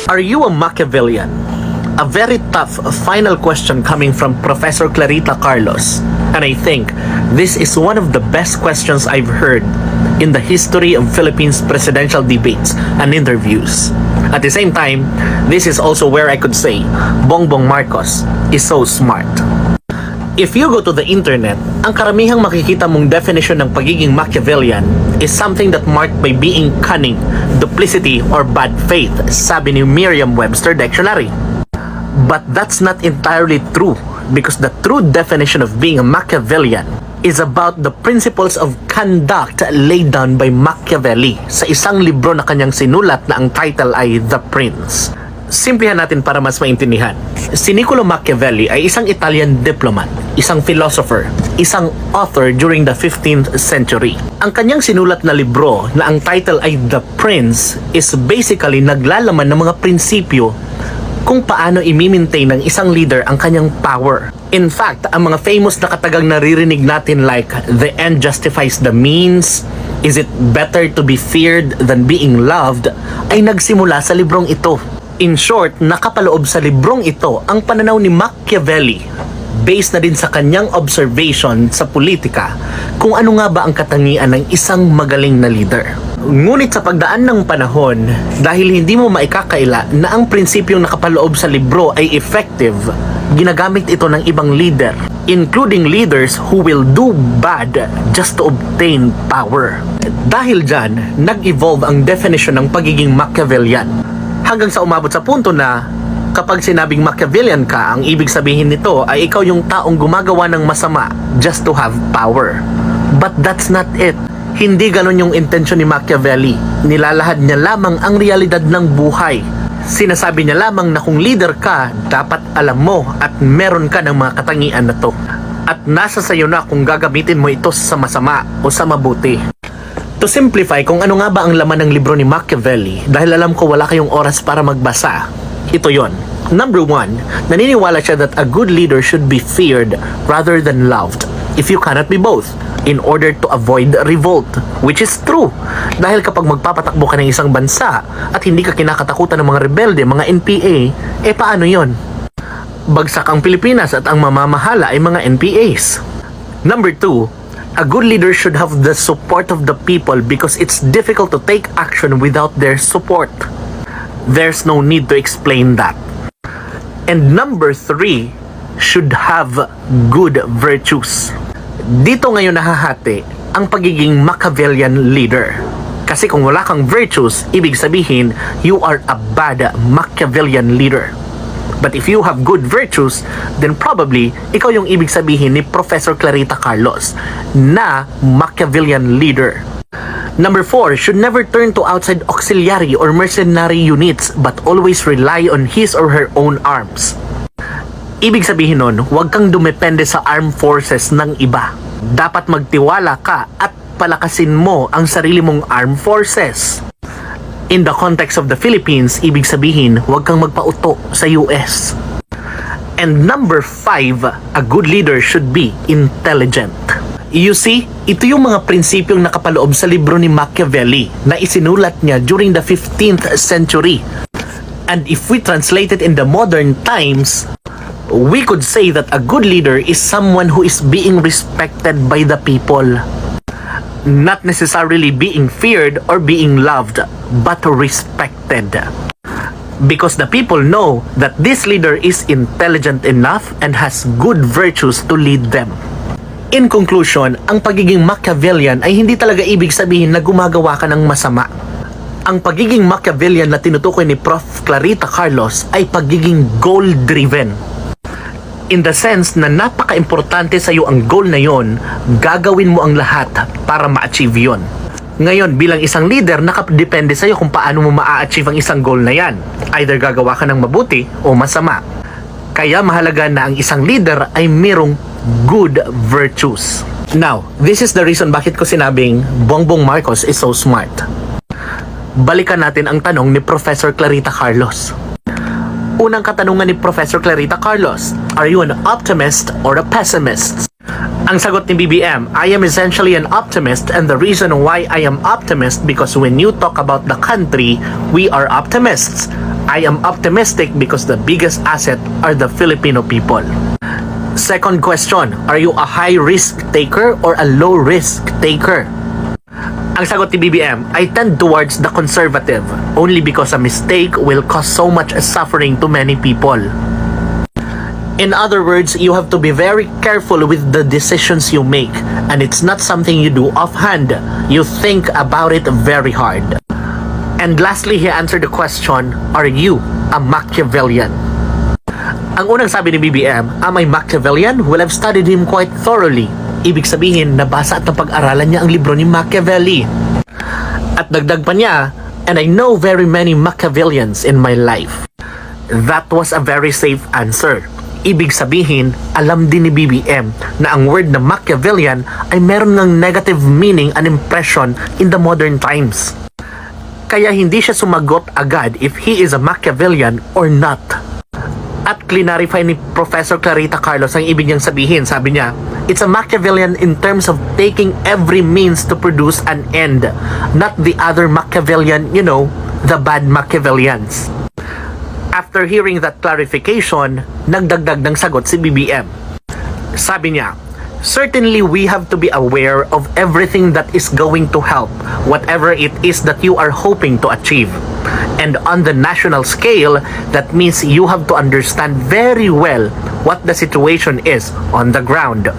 Are you a Machiavellian? A very tough final question coming from Professor Clarita Carlos. And I think this is one of the best questions I've heard in the history of Philippines presidential debates and interviews. At the same time, this is also where I could say Bongbong Marcos is so smart. If you go to the internet, ang karamihang makikita mong definition ng pagiging Machiavellian is something that marked by being cunning, duplicity, or bad faith, sabi ni Merriam-Webster Dictionary. But that's not entirely true, because the true definition of being a Machiavellian is about the principles of conduct laid down by Machiavelli sa isang libro na kanyang sinulat na ang title ay The Prince. Simplihan natin para mas maintindihan. Si Niccolo Machiavelli ay isang Italian diplomat, isang philosopher, isang author during the 15th century. Ang kanyang sinulat na libro na ang title ay The Prince is basically naglalaman ng mga prinsipyo kung paano i-maintain ng isang leader ang kanyang power. In fact, ang mga famous na katagang naririnig natin like the end justifies the means, is it better to be feared than being loved, ay nagsimula sa librong ito. In short, nakapaloob sa librong ito ang pananaw ni Machiavelli based na din sa kanyang observation sa politika kung ano nga ba ang katangian ng isang magaling na leader. Ngunit sa pagdaan ng panahon, dahil hindi mo maikakaila na ang prinsipyong nakapaloob sa libro ay effective, ginagamit ito ng ibang leader, including leaders who will do bad just to obtain power. Dahil dyan, nag-evolve ang definition ng pagiging Machiavellian. Hanggang sa umabot sa punto na kapag sinabing Machiavellian ka, ang ibig sabihin nito ay ikaw yung taong gumagawa ng masama just to have power. But that's not it. Hindi ganon yung intensyon ni Machiavelli. Nilalahad niya lamang ang realidad ng buhay. Sinasabi niya lamang na kung leader ka, dapat alam mo at meron ka ng mga katangian na to. At nasa sayo na kung gagamitin mo ito sa masama o sa mabuti. To simplify kung ano nga ba ang laman ng libro ni Machiavelli, dahil alam ko wala kayong oras para magbasa, ito yon. Number 1, naniniwala siya that a good leader should be feared rather than loved, if you cannot be both, in order to avoid revolt, which is true. Dahil kapag magpapatakbo ka ng isang bansa at hindi ka kinakatakutan ng mga rebelde, mga NPA, paano yon? Bagsak ang Pilipinas at ang mamamahala ay mga NPAs. Number 2, a good leader should have the support of the people because it's difficult to take action without their support. There's no need to explain that. And number 3, should have good virtues. Dito ngayon nahahati ang pagiging Machiavellian leader. Kasi kung wala kang virtues, ibig sabihin, you are a bad Machiavellian leader. But if you have good virtues, then probably ikaw yung ibig sabihin ni Professor Clarita Carlos na Machiavellian leader. Number 4, should never turn to outside auxiliary or mercenary units but always rely on his or her own arms. Ibig sabihin nun, huwag kang dumepende sa armed forces ng iba. Dapat magtiwala ka at palakasin mo ang sarili mong armed forces. In the context of the Philippines, ibig sabihin, huwag kang magpauto sa US. And number 5, a good leader should be intelligent. You see, ito yung mga prinsipyong nakapaloob sa libro ni Machiavelli na isinulat niya during the 15th century. And if we translate it in the modern times, we could say that a good leader is someone who is being respected by the people. Not necessarily being feared or being loved, but respected. Because the people know that this leader is intelligent enough and has good virtues to lead them. In conclusion, ang pagiging Machiavellian ay hindi talaga ibig sabihin na gumagawa ka ng masama. Ang pagiging Machiavellian na tinutukoy ni Prof. Clarita Carlos ay pagiging goal-driven. In the sense na napaka-importante sa iyo ang goal na yon, gagawin mo ang lahat para ma-achieve yon. Ngayon, bilang isang leader, nakadepende sa iyo kung paano mo ma-achieve ang isang goal na yan. Either gagawa ka ng mabuti o masama. Kaya mahalaga na ang isang leader ay mayroong good virtues. Now, this is the reason bakit ko sinabing Bongbong Marcos is so smart. Balikan natin ang tanong ni Professor Clarita Carlos. Unang katanungan ni Professor Clarita Carlos, are you an optimist or a pessimist? Ang sagot ni BBM, I am essentially an optimist, and the reason why I am optimist because when you talk about the country, we are optimists. I am optimistic because the biggest asset are the Filipino people. Second question, are you a high risk taker or a low risk taker? Ang sagot ni BBM, I tend towards the conservative only because a mistake will cause so much suffering to many people. In other words, you have to be very careful with the decisions you make, and it's not something you do offhand. You think about it very hard. And lastly, he answered the question, are you a Machiavellian? Ang unang sabi ni BBM, am I Machiavellian? Well, I've studied him quite thoroughly. Ibig sabihin, nabasa at napag-aralan niya ang libro ni Machiavelli. At dagdag pa niya, and I know very many Machiavellians in my life. That was a very safe answer. Ibig sabihin, alam din ni BBM na ang word na Machiavellian ay meron ng negative meaning and impression in the modern times. Kaya hindi siya sumagot agad if he is a Machiavellian or not. At clarify ni Professor Clarita Carlos ang ibig niyang sabihin. Sabi niya, it's a Machiavellian in terms of taking every means to produce an end, not the other Machiavellian, the bad Machiavellians. After hearing that clarification, nagdagdag ng sagot si BBM. Sabi niya, certainly we have to be aware of everything that is going to help, whatever it is that you are hoping to achieve. And on the national scale, that means you have to understand very well what the situation is on the ground.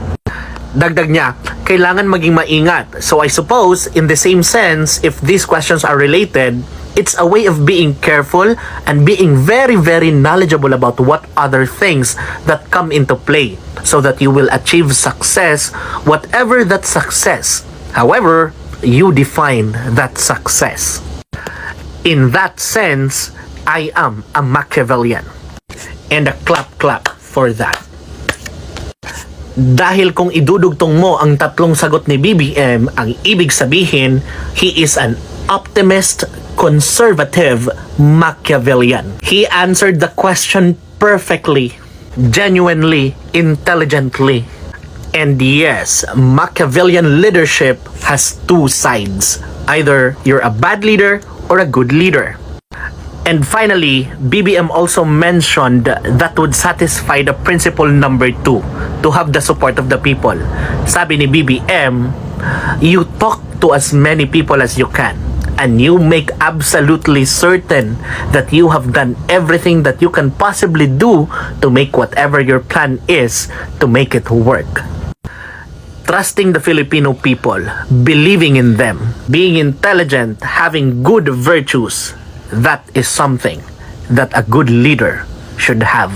Dagdag niya, kailangan maging maingat. So I suppose, in the same sense, if these questions are related, it's a way of being careful and being very, very knowledgeable about what other things that come into play so that you will achieve success, whatever that success. However, you define that success. In that sense, I am a Machiavellian. And a clap for that. Dahil kung idudugtong mo ang tatlong sagot ni BBM, ang ibig sabihin, he is an optimist, conservative, Machiavellian. He answered the question perfectly, genuinely, intelligently. And yes, Machiavellian leadership has two sides. Either you're a bad leader or a good leader. And finally, BBM also mentioned that would satisfy the principle number 2, to have the support of the people. Sabi ni BBM, you talk to as many people as you can, and you make absolutely certain that you have done everything that you can possibly do to make whatever your plan is to make it work. Trusting the Filipino people, believing in them, being intelligent, having good virtues, that is something that a good leader should have.